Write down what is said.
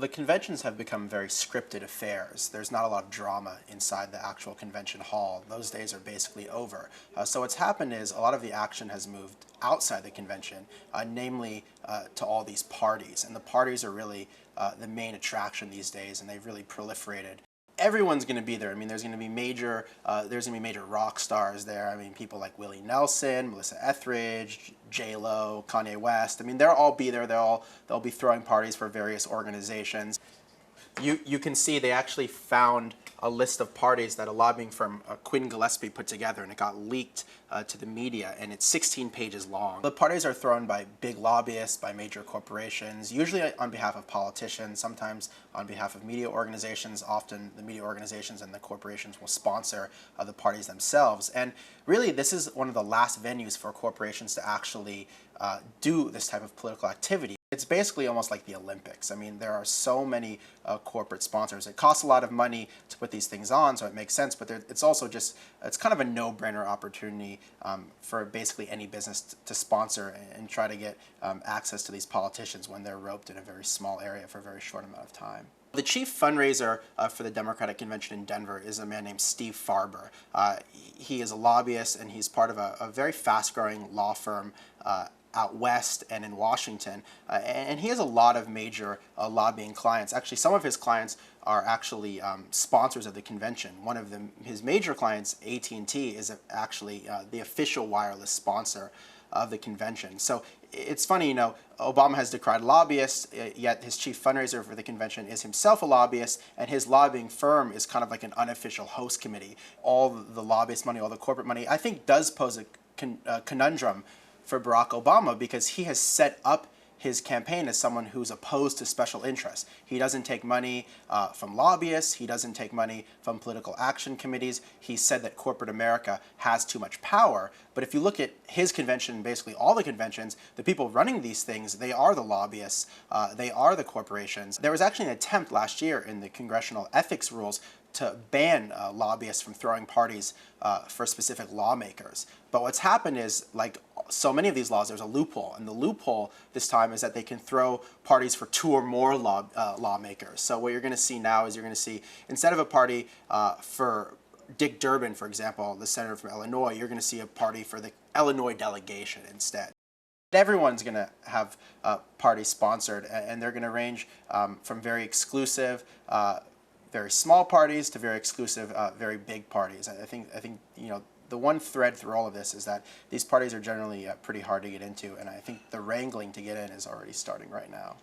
The conventions have become very scripted affairs. There's not a lot of drama inside the actual convention hall. Those days are basically over. So what's happened is a lot of the action has moved outside the convention, namely to all these parties. And the parties are really the main attraction these days, and they've really proliferated. Everyone's going to be there. I mean, there's going to be major rock stars there. I mean, people like Willie Nelson, Melissa Etheridge, J-Lo, Kanye West. I mean, they'll all be there. They'll be throwing parties for various organizations. You can see they actually found a list of parties that a lobbying firm, Quinn Gillespie, put together, and it got leaked to the media, and it's 16 pages long. The parties are thrown by big lobbyists, by major corporations, usually on behalf of politicians, sometimes on behalf of media organizations. Often the media organizations and the corporations will sponsor the parties themselves. And really, this is one of the last venues for corporations to actually do this type of political activity. It's basically almost like the Olympics. I mean, there are so many corporate sponsors. It costs a lot of money to put these things on, so it makes sense, but it's also just, it's kind of a no-brainer opportunity for basically any business to sponsor and try to get access to these politicians when they're roped in a very small area for a very short amount of time. The chief fundraiser for the Democratic Convention in Denver is a man named Steve Farber. He is a lobbyist, and he's part of a very fast-growing law firm out west and in Washington, and he has a lot of major lobbying clients. Actually, some of his clients are actually sponsors of the convention. One of his major clients, AT&T, is actually the official wireless sponsor of the convention. So it's funny, you know, Obama has decried lobbyists, yet his chief fundraiser for the convention is himself a lobbyist, and his lobbying firm is kind of like an unofficial host committee. All the lobbyist money, all the corporate money, I think does pose a conundrum for Barack Obama, because he has set up his campaign as someone who's opposed to special interests. He doesn't take money from lobbyists. He doesn't take money from political action committees. He said that corporate America has too much power. But if you look at his convention, basically all the conventions, the people running these things, they are the lobbyists. They are the corporations. There was actually an attempt last year in the congressional ethics rules to ban lobbyists from throwing parties for specific lawmakers. But what's happened is, like so many of these laws, there's a loophole. And the loophole this time is that they can throw parties for 2 or more lawmakers. So what you're going to see now is you're going to see, instead of a party for Dick Durbin, for example, the senator from Illinois, you're going to see a party for the Illinois delegation instead. Everyone's going to have parties sponsored, and they're going to range from very exclusive, very small parties to very exclusive, very big parties. I think you know, the one thread through all of this is that these parties are generally pretty hard to get into, and I think the wrangling to get in is already starting right now.